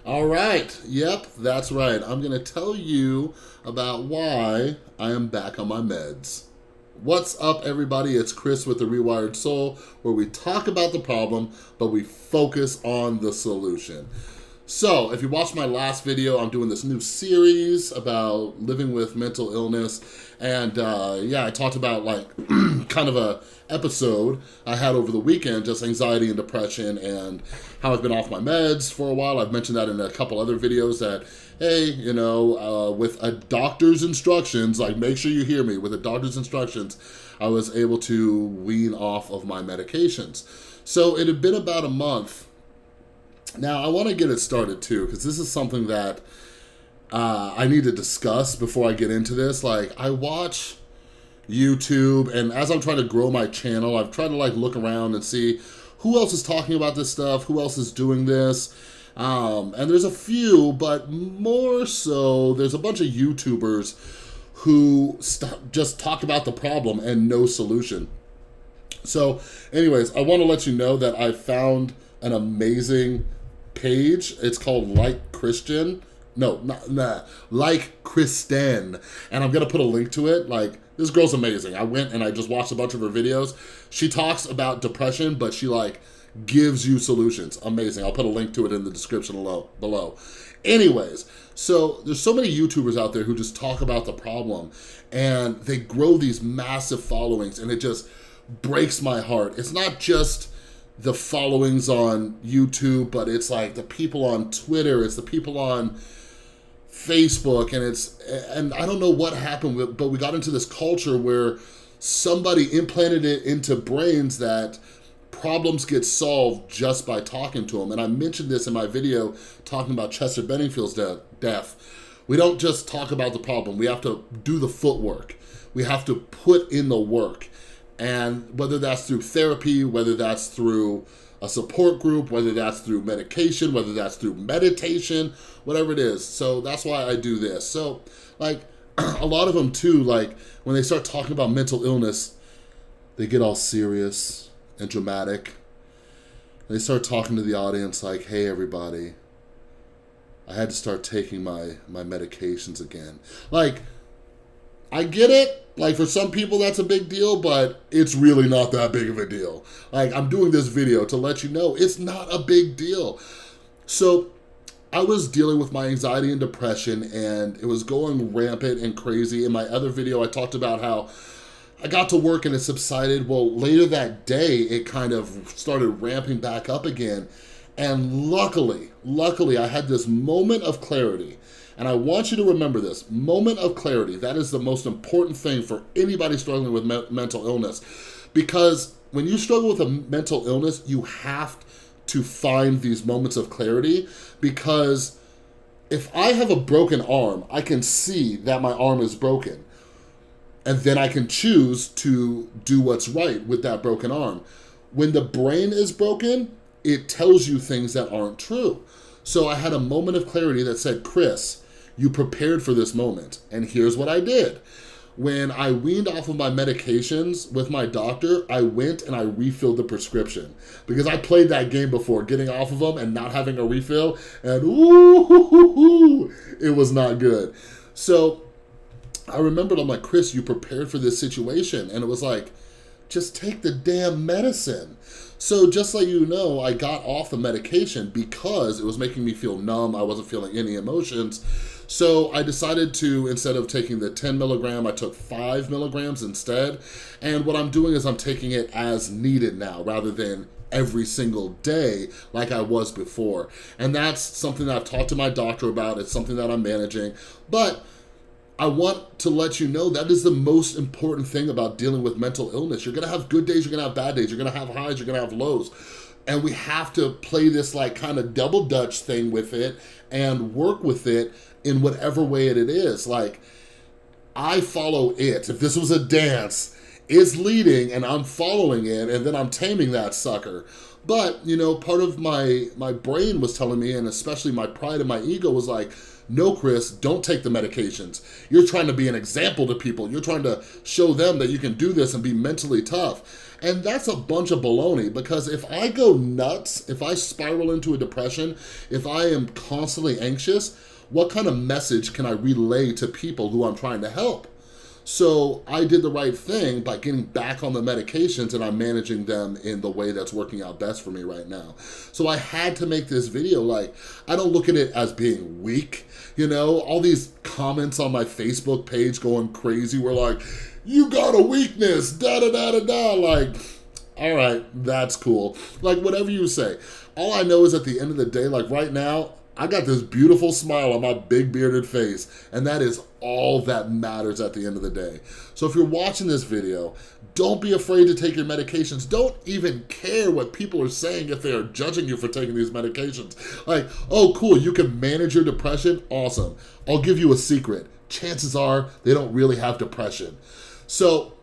All right. Yep, that's right. I'm going to tell you about why I am back on my meds. What's up, everybody? It's Chris with the Rewired Soul, where we talk about the problem, but we focus on the solution. So, if you watched my last video, I'm doing this new series about living with mental illness. And I talked about kind of a episode I had over the weekend, just anxiety and depression and how I've been off my meds for a while. I've mentioned that in a couple other videos that, hey, with a doctor's instructions, make sure you hear me, with a doctor's instructions, I was able to wean off of my medications. So it had been about a month. Now, I want to get it started, too, because this is something that I need to discuss before I get into this. I watch YouTube, and as I'm trying to grow my channel, I've tried to, look around and see who else is talking about this stuff, who else is doing this. And there's a few, but more so, there's a bunch of YouTubers who just talk about the problem and no solution. So, anyways, I want to let you know that I found an amazing page. It's called Like Kristen, and I'm gonna put a link to it. This girl's amazing. I went and I just watched a bunch of her videos. She talks about depression, but she gives you solutions. Amazing. I'll put a link to it in the description below. Anyways, so there's so many YouTubers out there who just talk about the problem, and they grow these massive followings, and it just breaks my heart. It's not just the followings on YouTube, but it's the people on Twitter, it's the people on Facebook, and I don't know what happened, but we got into this culture where somebody implanted it into brains that problems get solved just by talking to them. And I mentioned this in my video talking about Chester Benningfield's death. We don't just talk about the problem, we have to do the footwork. We have to put in the work. And whether that's through therapy, whether that's through a support group, whether that's through medication, whether that's through meditation, whatever it is. So that's why I do this. So a lot of them too, when they start talking about mental illness, they get all serious and dramatic. They start talking to the audience hey, everybody, I had to start taking my medications again. I get it. For some people, that's a big deal, but it's really not that big of a deal. I'm doing this video to let you know it's not a big deal. So I was dealing with my anxiety and depression, and it was going rampant and crazy. In my other video, I talked about how I got to work and it subsided. Well, later that day, it kind of started ramping back up again. And luckily, I had this moment of clarity. And I want you to remember this, moment of clarity. That is the most important thing for anybody struggling with mental illness. Because when you struggle with a mental illness, you have to find these moments of clarity. Because if I have a broken arm, I can see that my arm is broken. And then I can choose to do what's right with that broken arm. When the brain is broken, it tells you things that aren't true. So I had a moment of clarity that said, Chris, you prepared for this moment. And here's what I did. When I weaned off of my medications with my doctor, I went and I refilled the prescription. Because I played that game before, getting off of them and not having a refill. And ooh, it was not good. So I remembered, I'm Chris, you prepared for this situation. And it was just take the damn medicine. So just so you know, I got off the medication because it was making me feel numb. I wasn't feeling any emotions. So I decided to, instead of taking the 10 milligram, I took 5 milligrams instead. And what I'm doing is I'm taking it as needed now, rather than every single day like I was before. And that's something that I've talked to my doctor about. It's something that I'm managing. But I want to let you know that is the most important thing about dealing with mental illness. You're gonna have good days, you're gonna have bad days, you're gonna have highs, you're gonna have lows. And we have to play this kind of double dutch thing with it and work with it in whatever way it is. I follow it. If this was a dance, it's leading and I'm following it, and then I'm taming that sucker. But, you know, part of my brain was telling me, and especially my pride and my ego was like, no, Chris, don't take the medications. You're trying to be an example to people. You're trying to show them that you can do this and be mentally tough. And that's a bunch of baloney, because if I go nuts, if I spiral into a depression, if I am constantly anxious, what kind of message can I relay to people who I'm trying to help? So I did the right thing by getting back on the medications, and I'm managing them in the way that's working out best for me right now. So I had to make this video. Like, I don't look at it as being weak. You know, all these comments on my Facebook page going crazy were like, you got a weakness, da-da-da-da-da. Like, all right, that's cool. Like, whatever you say. All I know is at the end of the day, like right now, I got this beautiful smile on my big bearded face, and that is all that matters at the end of the day. So if you're watching this video, don't be afraid to take your medications. Don't even care what people are saying if they are judging you for taking these medications. Like, oh, cool, you can manage your depression? Awesome. I'll give you a secret. Chances are they don't really have depression. So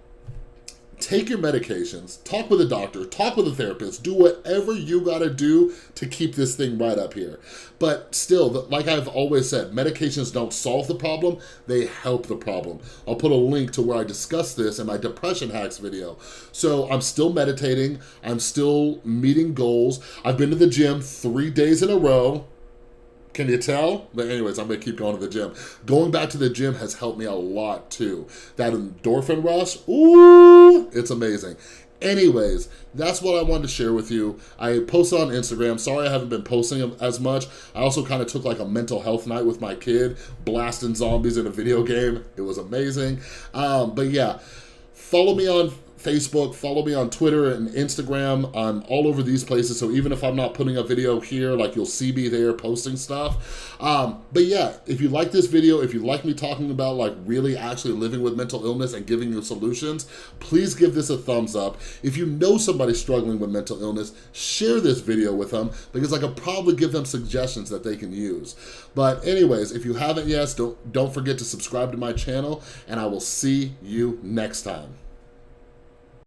take your medications, talk with a doctor, talk with a therapist, do whatever you gotta do to keep this thing right up here. But still, like I've always said, medications don't solve the problem, they help the problem. I'll put a link to where I discuss this in my depression hacks video. So I'm still meditating, I'm still meeting goals. I've been to the gym 3 days in a row. Can you tell? But anyways, I'm gonna keep going to the gym. Going back to the gym has helped me a lot too. That endorphin rush, ooh, it's amazing. Anyways, that's what I wanted to share with you. I posted on Instagram. Sorry I haven't been posting as much. I also kind of took like a mental health night with my kid, blasting zombies in a video game. It was amazing. But yeah, follow me on Facebook, follow me on Twitter and Instagram. I'm all over these places, so even if I'm not putting a video here, like you'll see me there posting stuff. But yeah, if you like this video, if you like me talking about like really actually living with mental illness and giving you solutions, please give this a thumbs up. If you know somebody struggling with mental illness, share this video with them, because I could probably give them suggestions that they can use. But anyways, if you haven't yet, don't forget to subscribe to my channel, and I will see you next time.